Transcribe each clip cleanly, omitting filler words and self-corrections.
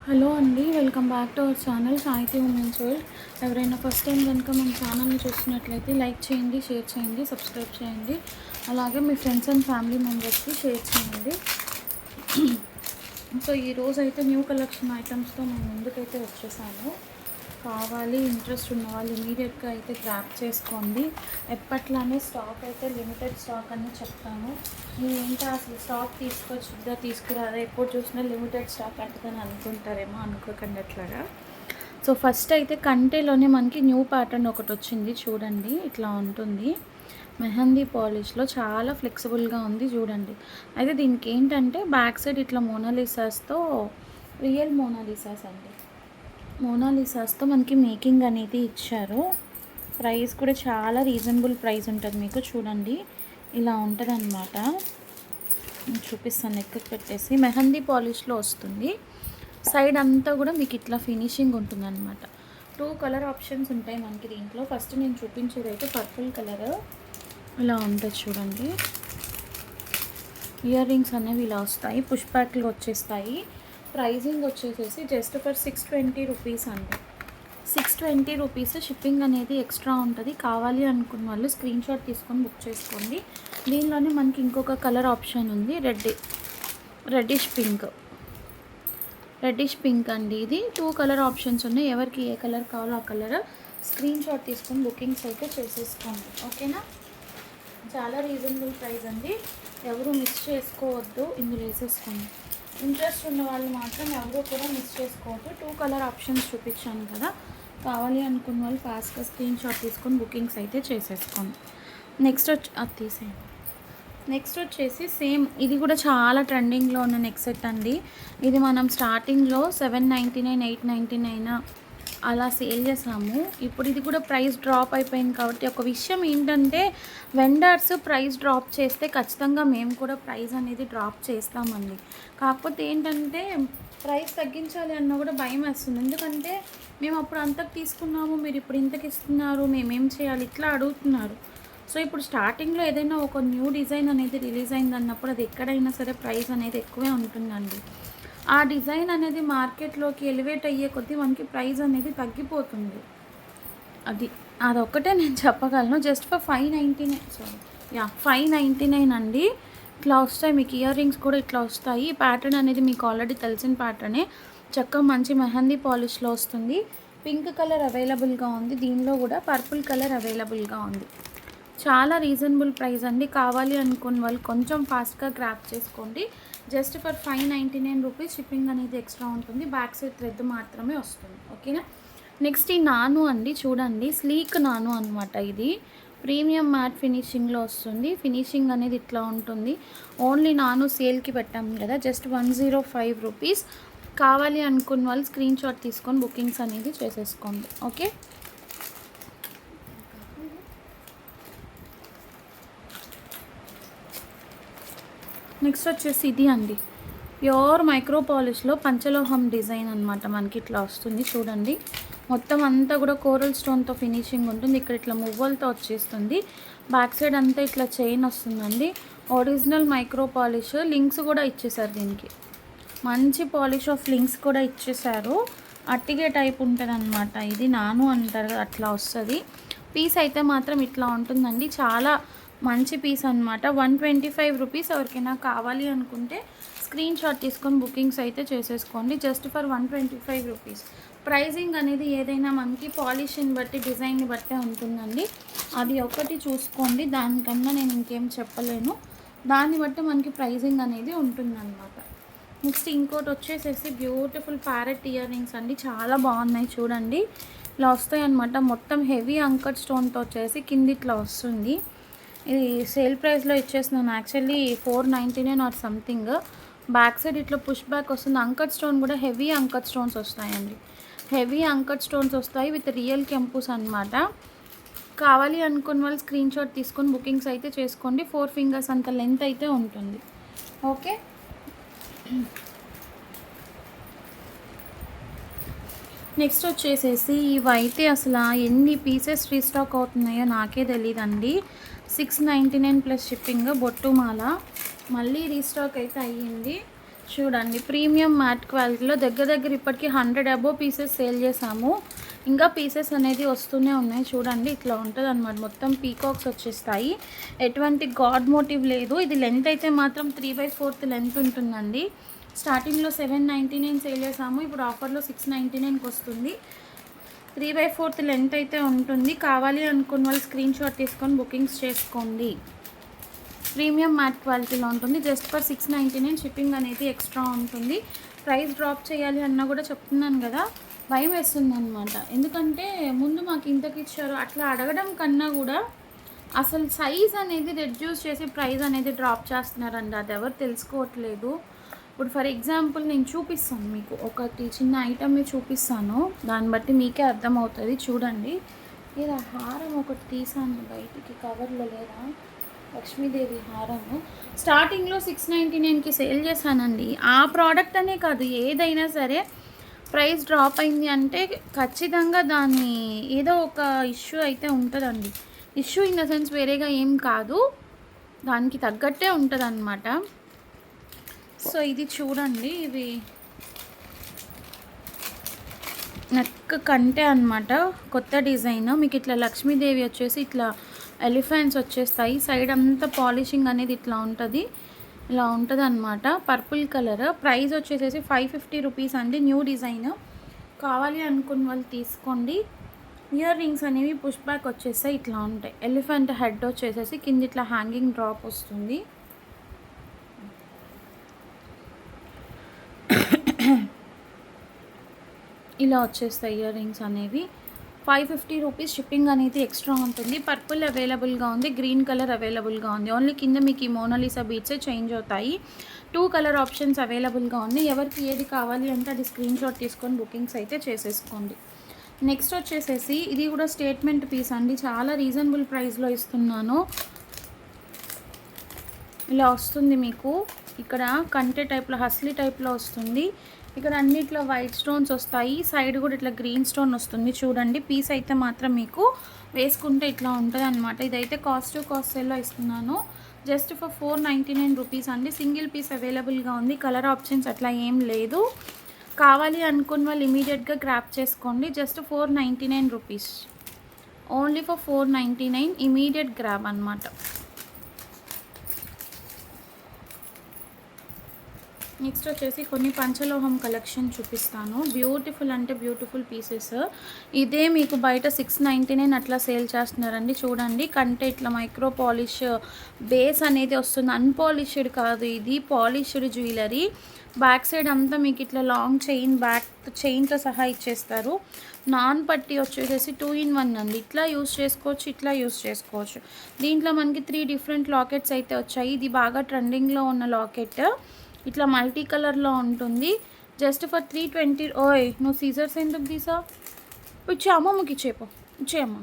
Hello అండి, welcome back to our channel సాహితీ women's world. ఎవరైనా ఫస్ట్ టైం కనుక మన ఛానల్ని చూస్తున్నట్లయితే లైక్ చేయండి, షేర్ చేయండి, సబ్స్క్రైబ్ చేయండి. అలాగే మీ ఫ్రెండ్స్ అండ్ ఫ్యామిలీ మెంబర్స్కి షేర్ చేయండి. సో ఈరోజు అయితే న్యూ కలెక్షన్ ఐటమ్స్తో నేను ముందుకైతే వచ్చేసాను. కావాలి ఇంట్రెస్ట్ ఉన్న వాళ్ళు ఇమీడియట్గా అయితే గ్రాప్ చేసుకోండి. ఎప్పట్లానే స్టాక్ అయితే లిమిటెడ్ స్టాక్ అని చెప్తాను. మీరు ఏంటో అసలు స్టాక్ తీసుకొచ్చుద్దా తీసుకురాదా, ఎప్పుడు చూసినా లిమిటెడ్ స్టాక్ అంటుందని అనుకుంటారేమో, అనుకోకండి అట్లాగా. సో ఫస్ట్ అయితే కంటేలోనే మనకి న్యూ ప్యాటర్న్ ఒకటి వచ్చింది చూడండి. ఇట్లా ఉంటుంది, మెహందీ పాలిష్లో చాలా ఫ్లెక్సిబుల్గా ఉంది చూడండి. అయితే దీనికి ఏంటంటే బ్యాక్ సైడ్ ఇట్లా మోనాలిసాస్తో, రియల్ మోనాలిసాస్ అండి, మోనాలిసాస్తో మనకి మేకింగ్ అనేది ఇచ్చారు. ప్రైస్ కూడా చాలా రీజనబుల్ ప్రైస్ ఉంటుంది మీకు. చూడండి ఇలా ఉంటుంది అనమాట. చూపిస్తాను ఎక్కడికి పెట్టేసి. మెహందీ పాలిష్లో వస్తుంది. సైడ్ అంతా కూడా మీకు ఇట్లా ఫినిషింగ్ ఉంటుంది అనమాట. 2 కలర్ ఆప్షన్స్ ఉంటాయి మనకి దీంట్లో. ఫస్ట్ నేను చూపించేది అయితే పర్పుల్ కలర్ ఇలా ఉంటుంది చూడండి. ఇయర్ రింగ్స్ అనేవి ఇలా వస్తాయి, పుష్ బ్యాక్లు వచ్చేస్తాయి. ప్రైజింగ్ వచ్చేసేసి జస్ట్ ఫర్ 620 రూపీస్ అండి. 620 రూపీస్. షిప్పింగ్ అనేది ఎక్స్ట్రా ఉంటుంది. కావాలి అనుకున్న వాళ్ళు స్క్రీన్ షాట్ తీసుకొని బుక్ చేసుకోండి. దీనిలోనే మనకి ఇంకొక కలర్ ఆప్షన్ ఉంది, రెడ్డిష్ పింక్ అండి. ఇది 2 కలర్ ఆప్షన్స్ ఉన్నాయి. ఎవరికి ఏ కలర్ కావాలో ఆ కలర్ స్క్రీన్ షాట్ తీసుకొని బుకింగ్స్ అయితే చేసేసుకోండి. ఓకేనా? చాలా రీజనబుల్ ప్రైస్ అండి, ఎవరు మిస్ చేసుకోవద్దు. ఇందులో వేసేసుకోండి. ఇంట్రెస్ట్ ఉన్న వాళ్ళు మాత్రం ఎవరు కూడా మిస్ చేసుకోవద్దు. 2 కలర్ ఆప్షన్స్ చూపించాను కదా, కావాలి అనుకున్న వాళ్ళు ఫాస్ట్గా స్క్రీన్ షాట్ తీసుకొని బుకింగ్స్ అయితే చేసేసుకోండి. నెక్స్ట్ వచ్చేసి సేమ్ ఇది కూడా చాలా ట్రెండింగ్లో ఉన్న నెక్ సెట్ అండి. ఇది మనం స్టార్టింగ్లో 799, 899 అలా సేల్ చేసాము. ఇప్పుడు ఇది కూడా ప్రైస్ డ్రాప్ అయిపోయింది. కాబట్టి ఒక విషయం ఏంటంటే, వెండర్స్ ప్రైస్ డ్రాప్ చేస్తే ఖచ్చితంగా మేము కూడా ప్రైస్ అనేది డ్రాప్ చేస్తామండి. కాకపోతే ఏంటంటే ప్రైస్ తగ్గించాలి అన్న కూడా భయం వేస్తుంది. ఎందుకంటే మేము అప్పుడు అంతకు తీసుకున్నాము, మీరు ఇప్పుడు ఇంతకు ఇస్తున్నారు, మేమేం చేయాలి, ఇట్లా అడుగుతున్నారు. సో ఇప్పుడు స్టార్టింగ్లో ఏదైనా ఒక న్యూ డిజైన్ అనేది రిలీజ్ అయింది అన్నప్పుడు అది ఎక్కడైనా సరే ప్రైస్ అనేది ఎక్కువే ఉంటుందండి. ఆ డిజైన్ అనేది మార్కెట్లోకి ఎలివేట్ అయ్యే కొద్దీ మనకి ప్రైస్ అనేది తగ్గిపోతుంది. అదొక్కటే నేను చెప్పగలను. జస్ట్ ఫర్ 599 అండి. ఇట్లా వస్తాయి మీకు. ఇయర్ రింగ్స్ కూడా ఇట్లా వస్తాయి. ఈ ప్యాటర్న్ అనేది మీకు ఆల్రెడీ తెలిసిన ప్యాటర్నే. చక్కగా మంచి మెహందీ పాలిష్లో వస్తుంది. పింక్ కలర్ అవైలబుల్గా ఉంది, దీనిలో కూడా పర్పుల్ కలర్ అవైలబుల్గా ఉంది. చాలా రీజనబుల్ ప్రైస్ అండి. కావాలి అనుకున్న వాళ్ళు కొంచెం ఫాస్ట్గా గ్రాప్ చేసుకోండి. Just for 599 rupees. షిప్పింగ్ అనేది ఎక్స్ట్రా ఉంటుంది. బ్యాక్ సైడ్ థ్రెడ్ మాత్రమే వస్తుంది. ఓకేనా? నెక్స్ట్ ఈ నాను అండి, చూడండి స్లీక్ నాను అనమాట. ఇది ప్రీమియం మ్యాట్ ఫినిషింగ్లో వస్తుంది. ఫినిషింగ్ అనేది ఇట్లా ఉంటుంది. ఓన్లీ నాను సేల్కి పెట్టాము కదా, జస్ట్ 105 రూపీస్. కావాలి అనుకున్న వాళ్ళు స్క్రీన్ షాట్ తీసుకొని బుకింగ్స్ అనేది చేసేసుకోండి. ఓకే? నెక్స్ట్ వచ్చేసి ఇది అండి, ప్యూర్ మైక్రో పాలిష్లో పంచలోహం డిజైన్ అనమాట. మనకి ఇట్లా వస్తుంది చూడండి. మొత్తం అంతా కూడా కోరల్ స్టోన్తో ఫినిషింగ్ ఉంటుంది. ఇక్కడ ఇట్లా మువ్వలతో వచ్చేస్తుంది. బ్యాక్ సైడ్ అంతా ఇట్లా చైన్ వస్తుందండి. Original micro polish. లింక్స్ కూడా ఇచ్చేసారు దీనికి. మంచి పాలిష్ ఆఫ్ లింక్స్ కూడా ఇచ్చేసారు. అట్టిగే టైప్ ఉంటుంది అనమాట. ఇది నాను అంటారు కదా, అట్లా వస్తుంది. పీస్ అయితే మాత్రం ఇట్లా ఉంటుందండి. చాలా మంచి పీస్ అనమాట. 125 రూపీస్. ఎవరికైనా కావాలి అనుకుంటే స్క్రీన్ షాట్ తీసుకొని బుకింగ్స్ అయితే చేసేసుకోండి. Just for 125 rupees. ప్రైజింగ్ అనేది ఏదైనా మనకి పాలిష్ని బట్టి, డిజైన్ని బట్టే ఉంటుందండి. అది ఒకటి చూసుకోండి, దానికన్నా నేను ఇంకేం చెప్పలేను. దాన్ని బట్టి మనకి ప్రైజింగ్ అనేది ఉంటుందన్నమాట. నెక్స్ట్ ఇంకోటి వచ్చేసేసి బ్యూటిఫుల్ ప్యారెట్ ఇయర్ రింగ్స్ అండి. చాలా బాగున్నాయి చూడండి. ఇలా వస్తాయి అనమాట. మొత్తం హెవీ అంకట్ స్టోన్తో వచ్చేసి కింది ఇట్లా వస్తుంది. ఇది సేల్ ప్రైస్లో ఇచ్చేస్తున్నాను. Actually 499 or something. Back side ఇట్లా పుష్ బ్యాక్ వస్తుంది. అంకట్ స్టోన్ కూడా హెవీ అంకట్ స్టోన్స్ వస్తాయండి. హెవీ అంకట్ స్టోన్స్ వస్తాయి విత్ రియల్ కెంపుస్ అనమాట. కావాలి అనుకున్న వాళ్ళు స్క్రీన్ షాట్ తీసుకొని బుకింగ్స్ అయితే చేసుకోండి. 4 ఫింగర్స్ అంత లెంత్ అయితే ఉంటుంది. ఓకే? నెక్స్ట్ వచ్చేసేసి ఇవైతే అసలు ఎన్ని పీసెస్ రీస్టాక్ అవుతున్నాయో నాకే తెలియదండి. 699 ప్లస్ షిప్పింగ్. బొట్టుమాల మళ్ళీ రీస్టాక్ అయితే అయ్యింది. చూడండి ప్రీమియం మ్యాట్ క్వాలిటీలో దగ్గర ఇప్పటికీ 100 అబోవ్ పీసెస్ సేల్ చేసాము. ఇంకా పీసెస్ అనేది వస్తూనే ఉన్నాయి. చూడండి ఇట్లా ఉంటుంది అనమాట. మొత్తం పీకాక్స్ వచ్చేస్తాయి. ఎటువంటి గాడ్ మోటివ్ లేదు. ఇది లెంత్ అయితే మాత్రం 3/4 లెంత్ ఉంటుందండి. స్టార్టింగ్లో 799 సేల్ చేసాము. ఇప్పుడు ఆఫర్లో 699కి వస్తుంది. 3/4 లెంత్ అయితే ఉంటుంది. కావాలి అనుకున్న వాళ్ళు స్క్రీన్ షాట్ తీసుకొని బుకింగ్స్ చేసుకోండి. ప్రీమియం మ్యాట్ క్వాలిటీలో ఉంటుంది. జస్ట్ ఫర్ 699 షిప్పింగ్ అనేది ఎక్స్ట్రా ఉంటుంది. ప్రైస్ డ్రాప్ చేయాలి అన్నా కూడా చెప్తున్నాను కదా, భయం వేస్తుంది అనమాట. ఎందుకంటే ముందు మాకు ఇంతకు ఇచ్చారు అట్లా అడగడం కన్నా కూడా అసలు సైజ్ అనేది రెడ్యూస్ చేసి ప్రైస్ అనేది డ్రాప్ చేస్తున్నారండి. అది ఎవరు తెలుసుకోవట్లేదు. ఇప్పుడు ఫర్ ఎగ్జాంపుల్ నేను చూపిస్తాను మీకు, ఒకటి చిన్న ఐటమ్ చూపిస్తాను, దాన్ని బట్టి మీకే అర్థమవుతుంది. చూడండి, ఇలా హారం ఒకటి తీసాను బయటికి, కవర్లో లేదా లక్ష్మీదేవి హారము స్టార్టింగ్లో 699కి సేల్ చేశానండి. ఆ ప్రోడక్ట్ అనే కాదు, ఏదైనా సరే ప్రైస్ డ్రాప్ అయింది అంటే ఖచ్చితంగా దాని ఏదో ఒక ఇష్యూ అయితే ఉంటుందండి. ఇష్యూ ఇన్ ద సెన్స్ వేరేగా ఏం కాదు, దానికి తగ్గట్టే ఉంటుంది అన్నమాట. సో ఇది చూడండి, ఇవి నెక్ కంటే అనమాట, కొత్త డిజైన్. మీకు ఇట్లా లక్ష్మీదేవి వచ్చేసి ఇట్లా ఎలిఫెంట్స్ వచ్చేస్తాయి. సైడ్ అంతా పాలిషింగ్ అనేది ఇట్లా ఉంటుంది, ఇలా ఉంటుంది అనమాట. Purple colour. ప్రైస్ వచ్చేసేసి 550 రూపీస్ అండి. New design. కావాలి అనుకున్న వాళ్ళు తీసుకోండి. ఇయర్ రింగ్స్ అనేవి పుష్ బ్యాక్ వచ్చేస్తాయి, ఇట్లా ఉంటాయి. ఎలిఫెంట్ హెడ్ వచ్చేసేసి కింద ఇట్లా హ్యాంగింగ్ డ్రాప్ వస్తుంది. ఇలా వచ్చేస్తాయి ఇయర్ రింగ్స్ అనేవి. 550 రూపీస్. షిప్పింగ్ అనేది ఎక్స్ట్రా ఉంటుంది. పర్పుల్ అవైలబుల్గా ఉంది, గ్రీన్ కలర్ అవైలబుల్గా ఉంది. ఓన్లీ కింద మీకు ఈ మోనాలిసా బీట్సే చేంజ్ అవుతాయి. 2 కలర్ ఆప్షన్స్ అవైలబుల్గా ఉంది. ఎవరికి ఏది కావాలి అంటే అది స్క్రీన్ షాట్ తీసుకొని బుకింగ్స్ అయితే చేసేసుకోండి. నెక్స్ట్ వచ్చేసేసి ఇది కూడా స్టేట్మెంట్ పీస్ అండి. చాలా రీజనబుల్ ప్రైస్లో ఇస్తున్నాను. ఇలా వస్తుంది మీకు. ఇక్కడ కంటే టైప్లో, హస్లీ టైప్లో వస్తుంది. ఇక్కడ అన్నిట్లో వైట్ స్టోన్స్ వస్తాయి. సైడ్ కూడా ఇట్లా గ్రీన్ స్టోన్ వస్తుంది. చూడండి, పీస్ అయితే మాత్రం మీకు వేసుకుంటే ఇట్లా ఉంటుంది అనమాట. ఇదైతే కాస్ట్ సేల్లో ఇస్తున్నాను. జస్ట్ ఫర్ 499 రూపీస్ అండి. సింగిల్ పీస్ అవైలబుల్గా ఉంది. కలర్ ఆప్షన్స్ అట్లా ఏం లేదు. కావాలి అనుకున్న వాళ్ళు ఇమీడియట్గా గ్రాప్ చేసుకోండి. Just 499 rupees. Only for 499. Immediate grab అనమాట. నెక్స్ట్ వచ్చేసి కొన్ని పంచలోహం కలెక్షన్ చూపిస్తాను. బ్యూటిఫుల్ అంటే బ్యూటిఫుల్ పీసెస్. ఇదే మీకు బయట 699 అట్లా సేల్ చేస్తున్నారండి. చూడండి, కంటే ఇట్లా మైక్రో పాలిష్ బేస్ అనేది వస్తుంది. అన్పాలిష్డ్ కాదు, ఇది పాలిష్డ్ జ్యువెలరీ. బ్యాక్ సైడ్ అంతా మీకు ఇట్లా లాంగ్ చైన్, బ్యాక్ చైన్తో సహా ఇచ్చేస్తారు. నాన్ పట్టి వచ్చేసేసి 2 in 1 అండి. ఇట్లా యూస్ చేసుకోవచ్చు, ఇట్లా యూస్ చేసుకోవచ్చు. దీంట్లో మనకి 3 డిఫరెంట్ లాకెట్స్ అయితే వచ్చాయి. ఇది బాగా ట్రెండింగ్లో ఉన్న లాకెట్. ఇట్లా మల్టీ కలర్లో ఉంటుంది. Just for 320. ఓయ్, నువ్వు సీజర్స్ ఎందుకు తీసా? ఇచ్చే అమ్మమ్మకి ఇచ్చేపో, ఇచ్చేయమ్మ.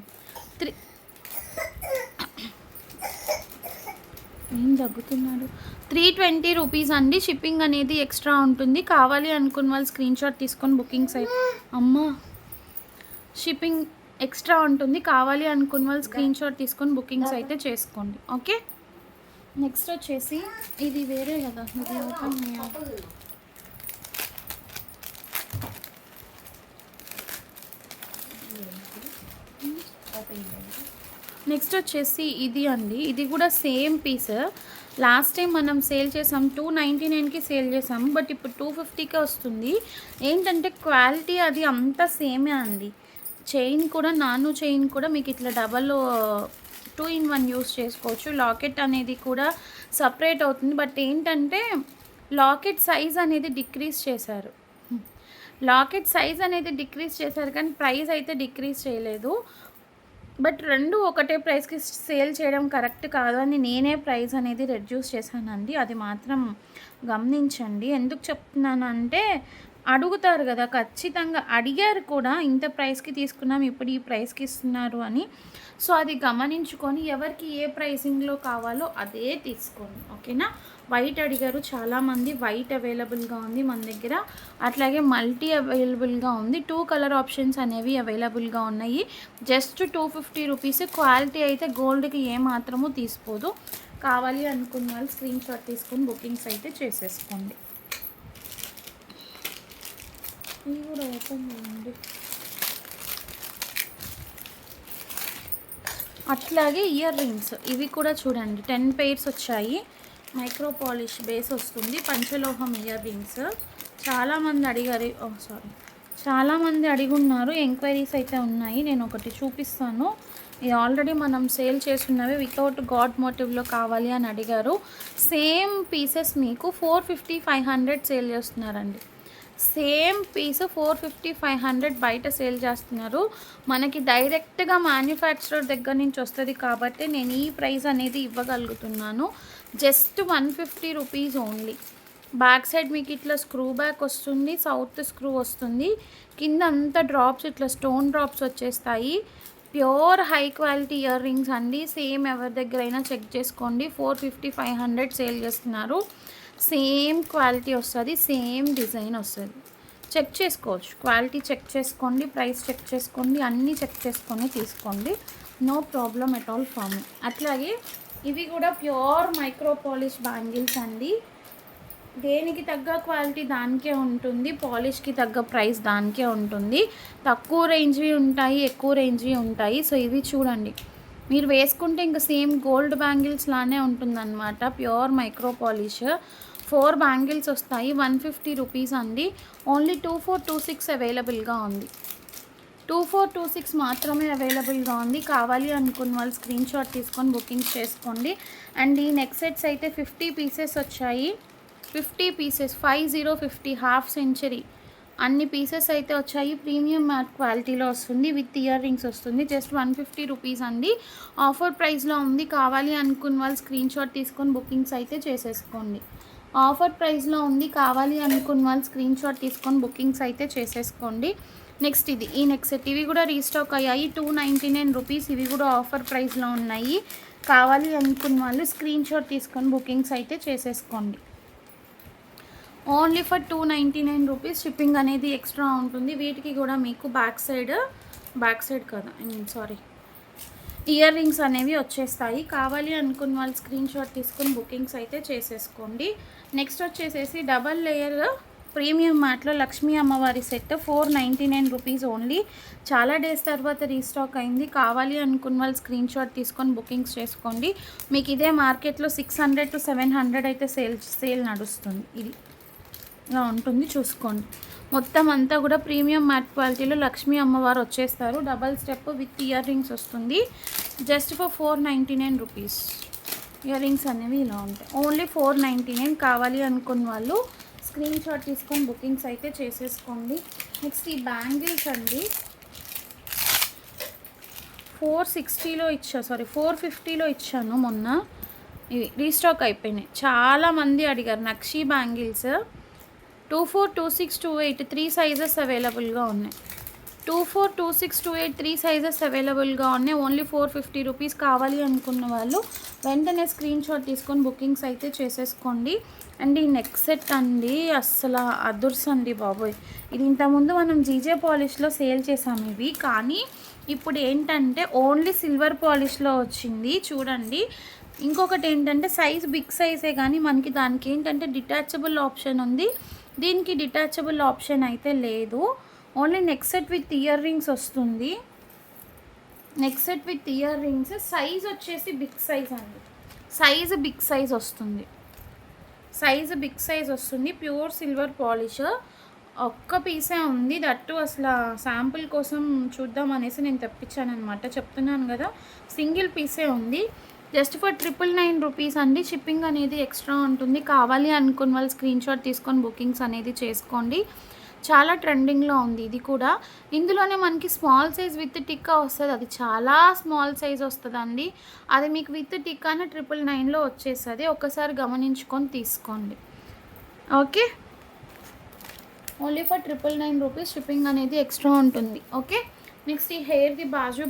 ఏం తగ్గుతున్నాడు. 320 రూపీస్ అండి. షిప్పింగ్ అనేది ఎక్స్ట్రా ఉంటుంది. కావాలి అనుకున్న వాళ్ళు స్క్రీన్ షాట్ తీసుకొని బుకింగ్స్ అయితే, అమ్మ షిప్పింగ్ ఎక్స్ట్రా ఉంటుంది. కావాలి అనుకున్న వాళ్ళు స్క్రీన్ షాట్ తీసుకొని బుకింగ్స్ అయితే చేసుకోండి. ఓకే, నెక్స్ట్ వచ్చేసి ఇది వేరే కదా, ఇది ఓపెన్ నెక్స్ట్ వచ్చేసి ఇది అండి. ఇది కూడా సేమ్ పీస్. లాస్ట్ టైం మనం సేల్ చేసాం 299కి సేల్ చేసాము, బట్ ఇప్పుడు 250కే వస్తుంది. ఏంటంటే క్వాలిటీ అది అంతా సేమే అండి. చైన్ కూడా, నాను చైన్ కూడా మీకు ఇట్లా డబల్ 2 in 1 యూస్ చేసుకోవచ్చు. లాకెట్ అనేది కూడా సపరేట్ అవుతుంది. బట్ ఏంటంటే లాకెట్ సైజ్ అనేది డిక్రీజ్ చేశారు. కానీ ప్రైస్ అయితే డిక్రీజ్ చేయలేదు. బట్ రెండు ఒకటే ప్రైస్కి సేల్ చేయడం కరెక్ట్ కాదు అని నేనే ప్రైస్ అనేది రెడ్యూస్ చేశానండి. అది మాత్రం గమనించండి. ఎందుకు చెప్తున్నానంటే అడుగుతారు కదా, ఖచ్చితంగా అడిగారు కూడా, ఇంత ప్రైస్కి తీసుకున్నాం ఇప్పుడు ఈ ప్రైస్కి ఇస్తున్నారు అని. సో అది గమనించుకొని ఎవరికి ఏ ప్రైసింగ్లో కావాలో అదే తీసుకోండి. ఓకేనా. వైట్ అడిగారు చాలామంది. వైట్ అవైలబుల్గా ఉంది మన దగ్గర. అట్లాగే మల్టీ అవైలబుల్గా ఉంది. 2 కలర్ ఆప్షన్స్ అనేవి అవైలబుల్గా ఉన్నాయి. Just 250 rupees. క్వాలిటీ అయితే గోల్డ్కి ఏమాత్రము తీసుకోదు. కావాలి అనుకున్న వాళ్ళు స్క్రీన్ షాట్ తీసుకొని బుకింగ్స్ అయితే చేసేసుకోండి. ఇవి కూడా ఓపెన్ చేయండి. అట్లాగే ఇయర్ రింగ్స్ ఇవి కూడా చూడండి 10 పెయిర్స్ వచ్చాయి. మైక్రో పాలిష్ బేస్ వస్తుంది, పంచలోహం ఇయర్ రింగ్స్. చాలామంది అడిగారు, చాలామంది అడిగున్నారు, ఎంక్వైరీస్ అయితే ఉన్నాయి. నేను ఒకటి చూపిస్తాను. ఇది ఆల్రెడీ మనం సేల్ చేస్తున్నవి, వితౌట్ గాడ్ మోటివ్లో కావాలి అని అడిగారు. సేమ్ పీసెస్ మీకు 450-500 సేల్ చేస్తున్నారండి. సేమ్ పీస్ 450-500 బయట సేల్ చేస్తున్నారు. మనకి డైరెక్ట్గా మ్యానుఫ్యాక్చరర్ దగ్గర నుంచి వస్తుంది కాబట్టి నేను ఈ ప్రైస్ అనేది ఇవ్వగలుగుతున్నాను. Just 150 rupees only. Back side మీకు ఇట్లా స్క్రూ బ్యాక్ వస్తుంది, సౌత్ స్క్రూ వస్తుంది, కింద అంతా డ్రాప్స్ ఇట్లా స్టోన్ డ్రాప్స్ వచ్చేస్తాయి. Pure high quality earrings అండి. సేమ్ ఎవరి దగ్గర అయినా చెక్ చేసుకోండి. 450-500 సేల్ చేస్తున్నారు. సేమ్ క్వాలిటీ వస్తుంది, సేమ్ డిజైన్ వస్తుంది. చెక్ చేసుకోవచ్చు, క్వాలిటీ చెక్ చేసుకోండి, ప్రైస్ చెక్ చేసుకోండి, అన్నీ చెక్ చేసుకొని తీసుకోండి. No problem at all for me. అట్లాగే ఇవి కూడా ప్యూర్ మైక్రో పాలిష్ బ్యాంగిల్స్ అండి. దేనికి తగ్గ క్వాలిటీ దానికే ఉంటుంది, పాలిష్కి తగ్గ ప్రైస్ దానికే ఉంటుంది. తక్కువ రేంజ్వి ఉంటాయి, ఎక్కువ రేంజ్వి ఉంటాయి. సో ఇవి చూడండి, మీరు వేసుకుంటే ఇంకా సేమ్ గోల్డ్ బ్యాంగిల్స్ లానే ఉంటుందన్నమాట. ప్యూర్ మైక్రో పాలిష్ 4 బ్యాంగిల్స్ వస్తాయి. 150 రూపీస్ అండి. ఓన్లీ 2426 అవైలబుల్గా ఉంది. 2426 మాత్రమే అవైలబుల్గా ఉంది. కావాలి అనుకున్న వాళ్ళు స్క్రీన్ షాట్ తీసుకొని బుకింగ్ చేసుకోండి. అండ్ ఈ నెక్ సెట్స్ అయితే 50 పీసెస్ వచ్చాయి. 50 పీసెస్ 50 హాఫ్ సెంచరీ అన్ని పీసెస్ అయితే వచ్చాయి. ప్రీమియం మ్యాట్ క్వాలిటీలో వస్తుంది, విత్ ఇయర్ రింగ్స్ వస్తుంది. జస్ట్ 150 రూపీస్ అండి. ఆఫర్ ప్రైస్లో ఉంది. కావాలి అనుకున్న వాళ్ళు స్క్రీన్ షాట్ తీసుకొని బుకింగ్స్ అయితే చేసేసుకోండి. ఆఫర్ ప్రైస్లో ఉంది. కావాలి అనుకున్న వాళ్ళు స్క్రీన్ షాట్ తీసుకొని బుకింగ్స్ అయితే చేసేసుకోండి. నెక్స్ట్ ఇది ఈ నెక్ సెట్, ఇవి కూడా రీస్టాక్ అయ్యాయి. 299 రూపీస్. ఇవి కూడా ఆఫర్ ప్రైస్లో ఉన్నాయి. కావాలి అనుకున్న వాళ్ళు స్క్రీన్ షాట్ తీసుకొని బుకింగ్స్ అయితే చేసేసుకోండి. Only for 299 rupees. షిప్పింగ్ అనేది ఎక్స్ట్రా ఉంటుంది. వీటికి కూడా మీకు బ్యాక్ సైడ్ కదా, ఇయర్ రింగ్స్ అనేవి వచ్చేస్తాయి. కావాలి అనుకున్న వాళ్ళు స్క్రీన్ షాట్ తీసుకొని బుకింగ్స్ అయితే చేసేసుకోండి. నెక్స్ట్ వచ్చేసేసి డబల్ లేయర్ ప్రీమియం మ్యాట్లో లక్ష్మీ అమ్మవారి సెట్ 499 రూపీస్ ఓన్లీ. చాలా డేస్ తర్వాత రీస్టాక్ అయింది. కావాలి అనుకున్న వాళ్ళు స్క్రీన్ షాట్ తీసుకొని బుకింగ్స్ చేసుకోండి. మీకు ఇదే మార్కెట్లో 600-700 అయితే సేల్ నడుస్తుంది. ఇది ఇలా ఉంటుంది, చూసుకోండి. మొత్తం అంతా కూడా ప్రీమియం మ్యాట్ క్వాలిటీలో లక్ష్మీ అమ్మవారు వచ్చేస్తారు. Double step with earrings వస్తుంది. Just for 499 rupees. Earrings అనేవి ఇలా ఉంటాయి. ఓన్లీ 499. కావాలి అనుకున్న వాళ్ళు స్క్రీన్ షాట్ తీసుకొని బుకింగ్స్ అయితే చేసేసుకోండి. నెక్స్ట్ ఈ బ్యాంగిల్స్ అండి 450లో ఇచ్చాను మొన్న. ఇవి రీస్టాక్ అయిపోయినాయి. చాలామంది అడిగారు. నక్షీ బ్యాంగిల్స్ 24, 26, 28 3 సైజెస్ అవైలబుల్గా ఉన్నాయి. 24, 26, 28 3 సైజెస్ అవైలబుల్గా ఉన్నాయి. Only 450 rupees. కావాలి అనుకున్న వాళ్ళు వెంటనే స్క్రీన్ షాట్ తీసుకొని బుకింగ్స్ అయితే చేసేసుకోండి. అండ్ ఈ నెక్ సెట్ అండి అస్సలు అదుర్స్ అండి బాబోయ్. ఇది ఇంతకుముందు మనం జీజే పాలిష్లో సేల్ చేసాము ఇవి, కానీ ఇప్పుడు ఏంటంటే ఓన్లీ సిల్వర్ పాలిష్లో వచ్చింది. చూడండి, ఇంకొకటి ఏంటంటే సైజ్ బిగ్ సైజే, కానీ మనకి దానికి ఏంటంటే డిటాచబుల్ ఆప్షన్ ఉంది. దీనికి డిటాచబుల్ ఆప్షన్ అయితే లేదు. Only neck set with earrings వస్తుంది. Neck set with earrings. Size వచ్చేసి బిగ్ సైజ్ అండి. సైజ్ బిగ్ సైజ్ వస్తుంది. Pure silver polish. ఒక్క పీసే ఉంది. దట్టు అసలు శాంపుల్ కోసం చూద్దాం అనేసి నేను తెప్పించాను అనమాట. చెప్తున్నాను కదా, సింగిల్ పీసే ఉంది. జస్ట్ ఫర్ 999 రూపీస్ అండి. షిప్పింగ్ అనేది ఎక్స్ట్రా ఉంటుంది. కావాలి అనుకున్న వాళ్ళు స్క్రీన్ షాట్ తీసుకొని బుకింగ్స్ అనేది చేసుకోండి. చాలా ట్రెండింగ్లో ఉంది ఇది కూడా. ఇందులోనే మనకి స్మాల్ సైజ్ విత్ టిక్కా వస్తుంది. అది చాలా స్మాల్ సైజ్ వస్తుందండి. అది మీకు విత్ టిక్కానే 999లో వచ్చేస్తుంది. ఒకసారి గమనించుకొని తీసుకోండి. Okay, only for 999 rupees. Shipping అనేది ఎక్స్ట్రా ఉంటుంది. ఓకే, నెక్స్ట్ ఈ హెయిర్ది బాజు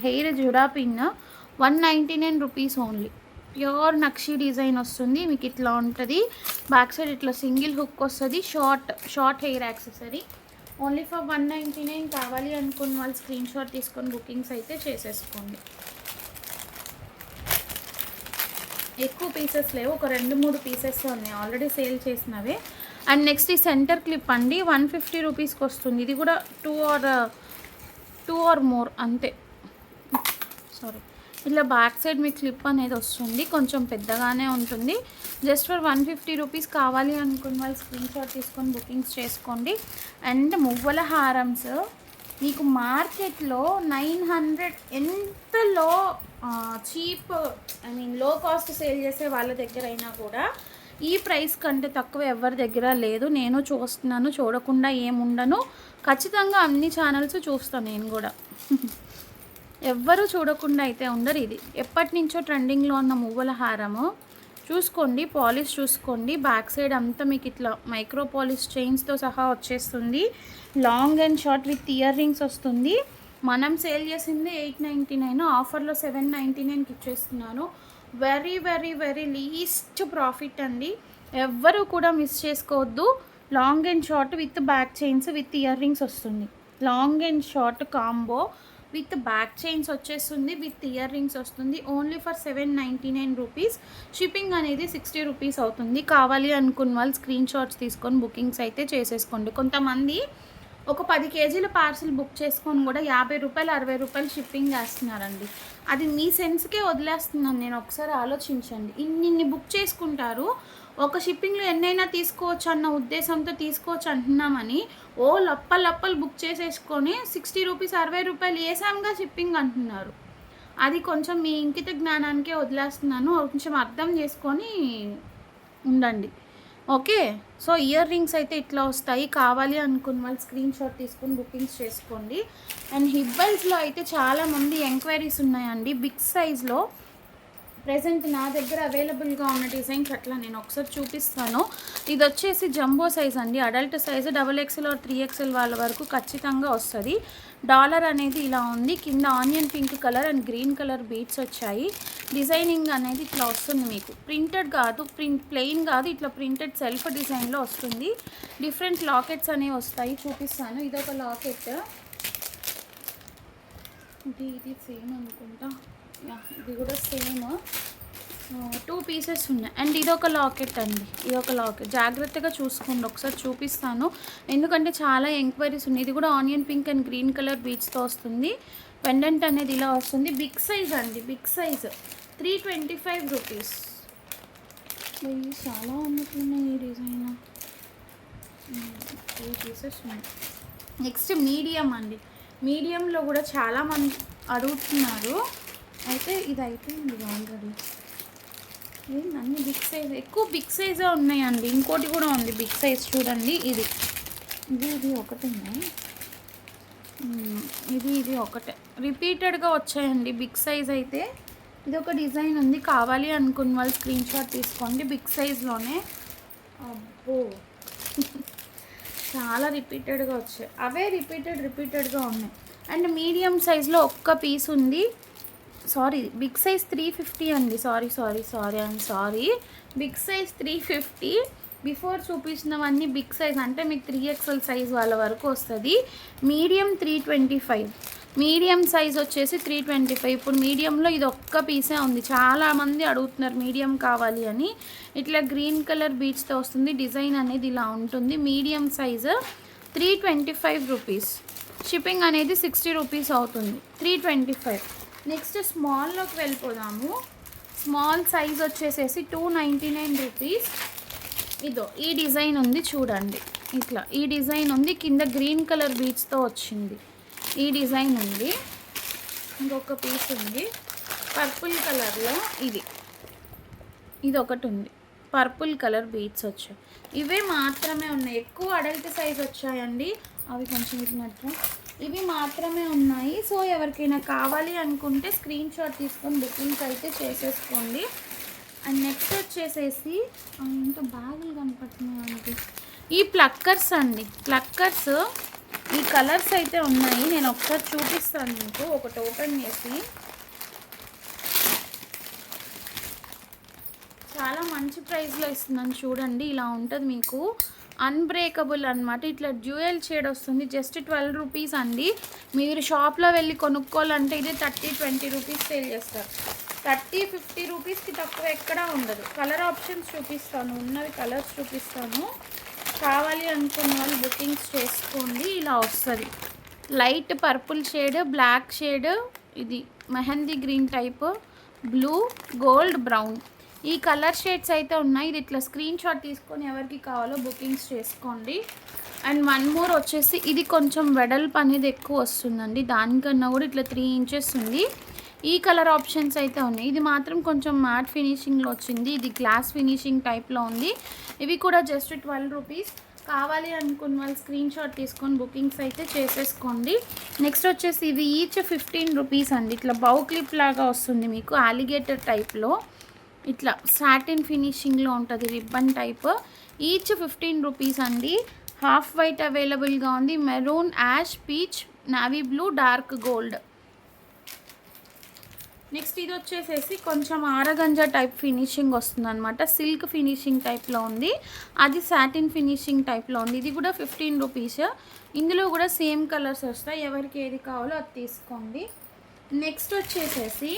హెయిర్ జుడా పిన్ 199 రూపీస్ ఓన్లీ. ప్యూర్ నక్షీ డిజైన్ వస్తుంది. మీకు ఇట్లా ఉంటుంది. బ్యాక్ సైడ్ ఇట్లా సింగిల్ హుక్ వస్తుంది. Short hair accessory. Only for 199. కావాలి అనుకున్న వాళ్ళు స్క్రీన్ షాట్ తీసుకొని బుకింగ్స్ అయితే చేసేసుకోండి. ఎక్కువ పీసెస్ లేవు, ఒక 2-3 పీసెస్ ఉన్నాయి. ఆల్రెడీ సేల్ చేసినవే. అండ్ నెక్స్ట్ ఈ సెంటర్ క్లిప్ అండి 150 రూపీస్కి వస్తుంది. ఇది కూడా టూ ఆర్ మోర్ అంతే. సారీ, ఇట్లా బ్యాక్ సైడ్ మీ క్లిప్ అనేది వస్తుంది, కొంచెం పెద్దగానే ఉంటుంది. Just for 150 rupees. కావాలి అనుకున్న వాళ్ళు స్క్రీన్ షాట్ తీసుకొని బుకింగ్స్ చేసుకోండి. అండ్ మువ్వల హారమ్స్ మీకు మార్కెట్లో 900 ఎంత చీప్, లో కాస్ట్ సేల్ చేసే వాళ్ళ దగ్గర అయినా కూడా ఈ ప్రైస్ కంటే తక్కువ ఎవరి దగ్గర లేదు. నేను చూస్తున్నాను, చూడకుండా ఏముండను. ఖచ్చితంగా అన్ని ఛానల్స్ చూస్తాను నేను కూడా. ఎవ్వరూ చూడకుండా అయితే ఉండరు. ఇది ఎప్పటి నుంచో ట్రెండింగ్లో ఉన్న మువ్వల హారము చూసుకోండి, పాలిష్ చూసుకోండి. బ్యాక్ సైడ్ అంతా మీకు ఇట్లా మైక్రో పాలిష్ చైన్స్తో సహా వచ్చేస్తుంది. Long and short with earrings వస్తుంది. మనం సేల్ చేసింది 899, ఆఫర్లో 799కి ఇచ్చేస్తున్నాను. Very very very least profit అండి. ఎవ్వరూ కూడా మిస్ చేసుకోవద్దు. Long and short with back chains with earrings వస్తుంది. Long and short combo with back chains వచ్చేస్తుంది, విత్ ఇయర్ రింగ్స్ వస్తుంది. Only for 799 rupees. షిప్పింగ్ అనేది 60 రూపీస్ అవుతుంది. కావాలి అనుకున్న వాళ్ళు స్క్రీన్ షాట్స్ తీసుకొని బుకింగ్స్ అయితే చేసేసుకోండి. కొంతమంది ఒక 10 కేజీల పార్సిల్ బుక్ చేసుకొని కూడా 50 రూపాయలు 60 రూపాయలు షిప్పింగ్ వేస్తున్నారండి. అది మీ సెన్స్కే వదిలేస్తున్నాను నేను. ఒకసారి ఆలోచించండి. ఇన్ని బుక్ చేసుకుంటారు, ఒక షిప్పింగ్లో ఎన్నైనా తీసుకోవచ్చు అన్న ఉద్దేశంతో తీసుకోవచ్చు అంటున్నామని లప్పలు బుక్ చేసేసుకొని 60 రూపీస్ 60 రూపాయలు వేసాంగా షిప్పింగ్ అంటున్నారు. అది కొంచెం మీ ఇంకిత జ్ఞానానికే వదిలేస్తున్నాను. కొంచెం అర్థం చేసుకొని ఉండండి. ఓకే, సో ఇయర్ రింగ్స్ అయితే ఇట్లా వస్తాయి. కావాలి అనుకున్న వాళ్ళు స్క్రీన్ షాట్ తీసుకొని బుకింగ్స్ చేసుకోండి. అండ్ హిబ్బల్స్లో అయితే చాలామంది ఎంక్వైరీస్ ఉన్నాయండి. బిగ్ సైజ్లో ప్రెజెంట్ నా దగ్గర అవైలబుల్గా ఉన్న డిజైన్స్ అట్లా నేను ఒకసారి చూపిస్తాను. ఇది వచ్చేసి జంబో సైజ్ అండి. Adult size XXL or 3XL వాళ్ళ వరకు ఖచ్చితంగా వస్తుంది. డాలర్ అనేది ఇలా ఉంది. కింద onion pink colour and green colour beads వచ్చాయి. డిజైనింగ్ అనేది ఇట్లా వస్తుంది మీకు. ప్రింటెడ్ కాదు, ప్లెయిన్ కాదు, ఇట్లా ప్రింటెడ్ సెల్ఫ్ డిజైన్లో వస్తుంది. డిఫరెంట్ లాకెట్స్ అనేవి వస్తాయి, చూపిస్తాను. ఇదొక లాకెట్, ఇది సేమ్ అనుకుంటా. ఇది కూడా సేమ్. 2 పీసెస్ ఉన్నాయి. అండ్ ఇదొక లాకెట్ అండి, ఇదొక లాకెట్. జాగ్రత్తగా చూసుకోండి, ఒకసారి చూపిస్తాను ఎందుకంటే చాలా ఎంక్వైరీస్ ఉన్నాయి. ఇది కూడా onion pink and green colour బీట్స్తో వస్తుంది. పెండెంట్ అనేది ఇలా వస్తుంది. బిగ్ సైజ్ అండి, బిగ్ సైజ్. 325 రూపీస్. చాలా ఉన్నట్లున్నాయి ఈ డిజైన్. 3 పీసెస్ ఉన్నాయి. నెక్స్ట్ మీడియం అండి. మీడియంలో కూడా చాలామంది అడుగుతున్నారు. అయితే ఇది అయిపోయింది ఆల్రెడీ. అన్ని బిగ్ సైజ్, ఎక్కువ బిగ్ సైజే ఉన్నాయండి. ఇంకోటి కూడా ఉంది బిగ్ సైజ్, చూడండి. ఇది ఒకటి ఉన్నాయి. ఇది ఒకటే రిపీటెడ్గా వచ్చాయండి బిగ్ సైజ్ అయితే. ఇది ఒక డిజైన్ ఉంది. కావాలి అనుకున్న వాళ్ళు స్క్రీన్ షాట్ తీసుకోండి. బిగ్ సైజ్లోనే. అబ్బో చాలా రిపీటెడ్గా వచ్చాయి. అవే రిపీటెడ్గా ఉన్నాయి. అండ్ మీడియం సైజ్లో ఒక్క పీస్ ఉంది. సారీ, బిగ్ సైజ్ 350 అండి. Sorry, big size 350. బిఫోర్ చూపించినవన్నీ బిగ్ సైజ్, అంటే మీకు 3XL సైజ్ వాళ్ళ వరకు వస్తుంది. మీడియం 325, మీడియం సైజ్ వచ్చేసి 325. ఇప్పుడు మీడియంలో ఇది ఒక్క పీసే ఉంది. చాలామంది అడుగుతున్నారు మీడియం కావాలి అని. ఇట్లా గ్రీన్ కలర్ బీడ్స్తో వస్తుంది. డిజైన్ అనేది ఇలా ఉంటుంది. Medium size 325 rupees. షిప్పింగ్ అనేది 60 రూపీస్ అవుతుంది. 325. నెక్స్ట్ స్మాల్లోకి వెళ్ళిపోదాము. స్మాల్ సైజ్ వచ్చేసేసి 299 రూపీస్. ఇదో ఈ డిజైన్ ఉంది చూడండి. ఇట్లా ఈ డిజైన్ ఉంది. కింద గ్రీన్ కలర్ బీడ్స్తో వచ్చింది. ఈ డిజైన్ ఉంది. ఇంకొక పీస్ ఉంది పర్పుల్ కలర్లో. ఇది ఒకటి ఉంది. పర్పుల్ కలర్ బీడ్స్ వచ్చాయి. ఇవే మాత్రమే ఉన్నాయి. ఎక్కువ అడల్ట్ సైజ్ వచ్చాయండి. అవి కొంచెం ఇట్టినట్టు ఇవి మాత్రమే ఉన్నాయి. సో ఎవరికైనా కావాలి అనుకుంటే స్క్రీన్ షాట్ తీసుకొని బుకింగ్స్ అయితే చేసేసుకోండి. అండ్ నెక్స్ట్ వచ్చేసేసి ఏంటో బ్యాగులు కనపడుతున్నాయి. ఈ ప్లక్కర్స్ అండి. ప్లక్కర్స్ ఈ కలర్స్ అయితే ఉన్నాయి. నేను ఒకసారి చూపిస్తాను మీకు. ఒకటి ఓపెన్ చేసి. చాలా మంచి ప్రైస్లో ఇస్తున్నాను చూడండి. ఇలా ఉంటుంది మీకు. అన్బ్రేకబుల్ అనమాట. ఇట్లా డ్యూయల్ షేడ్ వస్తుంది. జస్ట్ 12 రూపీస్ అండి. మీరు షాప్లో వెళ్ళి కొనుక్కోవాలంటే ఇది 30-20 రూపీస్ సేల్ చేస్తారు. 30-50 రూపీస్కి తక్కువ ఎక్కడా ఉండదు. కలర్ ఆప్షన్స్ చూపిస్తాను, ఉన్నవి కలర్స్ చూపిస్తాను. కావాలి అనుకున్న వాళ్ళు బుకింగ్స్ చేసుకోండి. ఇలా వస్తుంది light purple shade, black shade, ఇది mehndi green type, blue, gold, brown, ఈ కలర్ షేడ్స్ అయితే ఉన్నాయి. ఇది ఇట్లా స్క్రీన్ షాట్ తీసుకొని ఎవరికి కావాలో బుకింగ్స్ చేసుకోండి. అండ్ వన్ మోర్ వచ్చేసి ఇది కొంచెం వెడల్పు అనేది ఎక్కువ వస్తుందండి, దానికన్నా కూడా ఇట్లా 3 ఇంచెస్ ఉంది. ఈ కలర్ ఆప్షన్స్ అయితే ఉన్నాయి. ఇది మాత్రం కొంచెం మ్యాట్ ఫినిషింగ్లో వచ్చింది, ఇది గ్లాస్ ఫినిషింగ్ టైప్లో ఉంది. ఇవి కూడా జస్ట్ 12 రూపీస్. కావాలి అనుకున్న వాళ్ళు స్క్రీన్ షాట్ తీసుకొని బుకింగ్స్ అయితే చేసేసుకోండి. నెక్స్ట్ వచ్చేసి ఇవి ఈచ్ 15 రూపీస్ అండి. ఇట్లా బౌ క్లిప్ లాగా వస్తుంది మీకు, అలిగేటర్ టైప్లో, ఇట్లా సాటిన్ ఫినిషింగ్లో ఉంటుంది, రిబ్బన్ టైప్. ఈచ్ 15 రూపీస్ అండి. హాఫ్ వైట్ అవైలబుల్గా ఉంది, maroon, ash, peach, navy blue, dark gold. Next ఇది వచ్చేసేసి కొంచెం ఆరగంజా టైప్ ఫినిషింగ్ వస్తుంది అనమాట, సిల్క్ ఫినిషింగ్ టైప్లో ఉంది, అది సాటిన్ ఫినిషింగ్ టైప్లో ఉంది. ఇది కూడా 15 రూపీస్. ఇందులో కూడా సేమ్ కలర్స్ వస్తాయి, ఎవరికి ఏది కావాలో అది తీసుకోండి. నెక్స్ట్ వచ్చేసేసి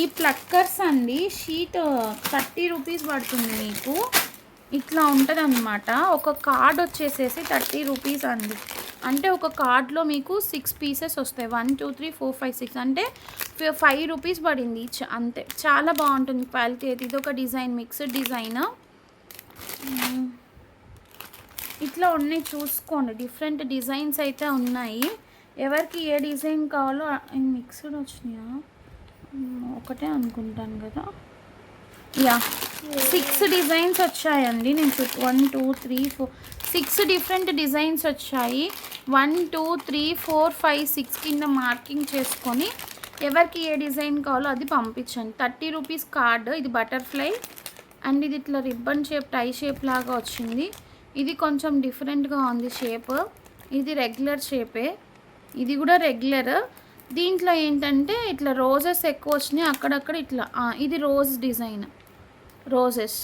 ఈ ప్లక్కర్స్ అండి, షీట్ 30 రూపీస్ పడుతుంది మీకు. ఇట్లా ఉంటుంది అనమాట. ఒక కార్డ్ వచ్చేసేసి 30 రూపీస్ అండి. అంటే ఒక కార్డ్లో మీకు 6 పీసెస్ వస్తాయి, 1 2 3 4 5 6, అంటే 5 రూపీస్ పడింది ఈచ్, అంతే. చాలా బాగుంటుంది క్వాలిటీ అయితే. ఇది ఒక డిజైన్, మిక్స్డ్ డిజైన్. ఇట్లా ఉన్నాయి చూసుకోండి, డిఫరెంట్ డిజైన్స్ అయితే ఉన్నాయి. ఎవరికి ఏ డిజైన్ కావాలో. మిక్స్డ్ వచ్చినాయా, ఒకటే అనుకుంటాను కదా. యా 6 డిజైన్స్ వచ్చాయండి. నేను 1 2 3 4 6 డిఫరెంట్ డిజైన్స్ వచ్చాయి. 1 2 3 4 5 6 కింద మార్కింగ్ చేసుకొని ఎవరికి ఏ డిజైన్ కావాలో అది పంపించండి. 30 రూపీస్ కార్డ్. ఇది బటర్ఫ్లై అండ్ ఇది ఇట్లా రిబ్బన్ షేప్, టై షేప్ లాగా వచ్చింది. ఇది కొంచెం డిఫరెంట్గా ఉంది షేప్. ఇది రెగ్యులర్ షేపే, ఇది కూడా రెగ్యులర్. దీంట్లో ఏంటంటే ఇట్లా రోజెస్ ఎక్కువ వచ్చినాయి అక్కడక్కడ, ఇట్లా. ఇది రోజ్ డిజైన్, రోజెస్.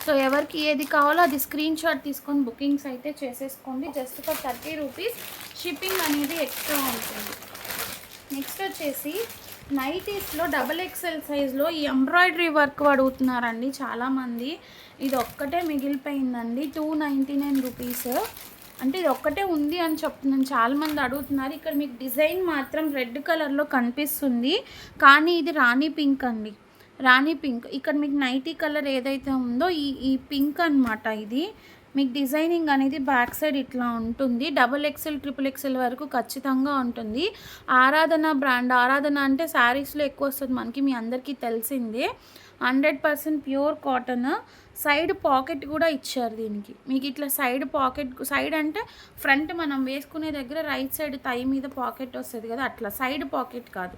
సో ఎవరికి ఏది కావాలో అది స్క్రీన్ షాట్ తీసుకొని బుకింగ్స్ అయితే చేసేసుకోండి. Just for 30 rupees. షిప్పింగ్ అనేది ఎక్స్ట్రా ఉంటుంది. నెక్స్ట్ వచ్చేసి నైటీస్లో XXL సైజ్లో ఈ ఎంబ్రాయిడరీ వర్క్ అడుగుతున్నారండి చాలామంది. ఇది ఒక్కటే మిగిలిపోయిందండి, 299 రూపీస్. అంటే ఇది ఒక్కటే ఉంది అని చెప్తున్నాను, చాలామంది అడుగుతున్నారు. ఇక్కడ మీకు డిజైన్ మాత్రం రెడ్ కలర్లో కనిపిస్తుంది, కానీ ఇది రాణి పింక్ అండి, రాణి పింక్. ఇక్కడ మీకు నైటీ కలర్ ఏదైతే ఉందో ఈ పింక్ అనమాట. ఇది మీకు డిజైనింగ్ అనేది బ్యాక్ సైడ్ ఇట్లా ఉంటుంది. XXL XXL వరకు ఖచ్చితంగా ఉంటుంది. ఆరాధన బ్రాండ్. ఆరాధన అంటే శారీస్లో ఎక్కువ వస్తుంది మనకి, మీ అందరికీ తెలిసిందే. 100% ప్యూర్ కాటన్. సైడ్ పాకెట్ కూడా ఇచ్చారు దీనికి. మీకు ఇట్లా సైడ్ పాకెట్, సైడ్ అంటే ఫ్రంట్ మనం వేసుకునే దగ్గర రైట్ సైడ్ థై మీద పాకెట్ వస్తుంది కదా, అట్లా. సైడ్ పాకెట్ కాదు,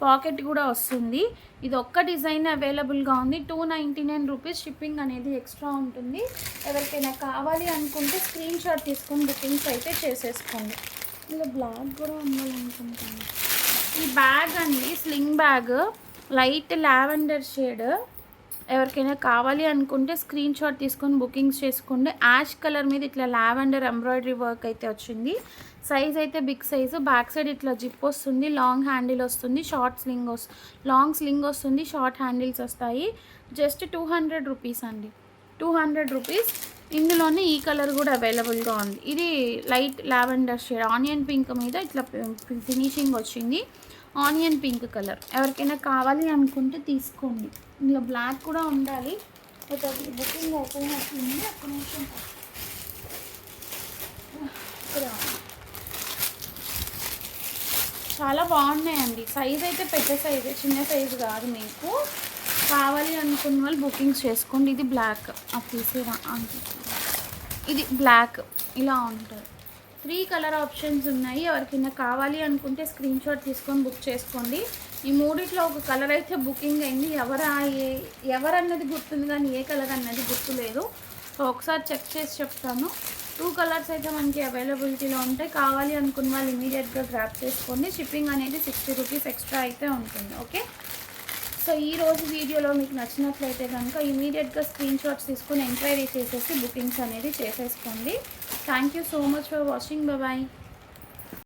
పాకెట్ కూడా వస్తుంది. ఇది ఒక్క డిజైన్ అవైలబుల్గా ఉంది, 299 రూపీస్. షిప్పింగ్ అనేది ఎక్స్ట్రా ఉంటుంది. ఎవరికైనా కావాలి అనుకుంటే స్క్రీన్ షాట్ తీసుకొని బుకింగ్స్ అయితే చేసేసుకోండి. ఇలా బ్లాక్ కూడా ఉండాలనుకుంటాను. ఈ బ్యాగ్ అండి, sling bag, light lavender shade. ఎవరికైనా కావాలి అనుకుంటే స్క్రీన్ షాట్ తీసుకొని బుకింగ్స్ చేసుకోండి. యాష్ కలర్ మీద ఇట్లా లావెండర్ ఎంబ్రాయిడరీ వర్క్ అయితే వచ్చింది. సైజ్ అయితే బిగ్ సైజు. బ్యాక్ సైడ్ ఇట్లా జిప్ వస్తుంది, లాంగ్ హ్యాండిల్ వస్తుంది, షార్ట్ స్లింగ్ లాంగ్ స్లింగ్ వస్తుంది, షార్ట్ హ్యాండిల్స్ వస్తాయి. జస్ట్ 200 రూపీస్ అండి, 200 రూపీస్. ఇందులోనే ఈ కలర్ కూడా అవైలబుల్గా ఉంది. ఇది light lavender shade, onion pink మీద ఇట్లా ఫినిషింగ్ వచ్చింది, ఆనియన్ పింక్ కలర్. ఎవరికైనా కావాలి అనుకుంటే తీసుకోండి. ఇందులో బ్లాక్ కూడా ఉండాలి. ఒక బుకింగ్ అయిపోయినట్టుంది. ఒక నిమిషం ఇక్కడ. చాలా బాగున్నాయండి. సైజ్ అయితే పెద్ద సైజే, చిన్న సైజు కాదు. మీకు కావాలి అనుకున్న వాళ్ళు బుకింగ్స్ చేసుకోండి. ఇది బ్లాక్, తీసేరా. ఇది బ్లాక్ ఇలా ఉంటుంది. 3 కలర్ ఆప్షన్స్ ఉన్నాయి. ఎవరికైనా కావాలి అనుకుంటే స్క్రీన్ షాట్ తీసుకొని బుక్ చేసుకోండి. ఈ మూడిట్లో ఒక కలర్ అయితే బుకింగ్ అయింది. ఎవరన్నది గుర్తుంది కానీ ఏ కలర్ అన్నది గుర్తులేదు. సో ఒకసారి చెక్ చేసి చెప్తాను. 2 కలర్స్ అయితే మనకి అవైలబిలిటీలో ఉంటాయి. కావాలి అనుకున్న వాళ్ళు ఇమీడియట్గా గ్రాప్ చేసుకోండి. షిప్పింగ్ అనేది 60 రూపీస్ ఎక్స్ట్రా అయితే ఉంటుంది. ఓకే. సో ఈరోజు వీడియోలో మీకు నచ్చినట్లయితే కనుక ఇమీడియట్గా స్క్రీన్ షాట్స్ తీసుకొని ఎంక్వైరీ చేసేసి బుకింగ్స్ అనేది చేసేసుకోండి. Thank you so much for watching. Bye.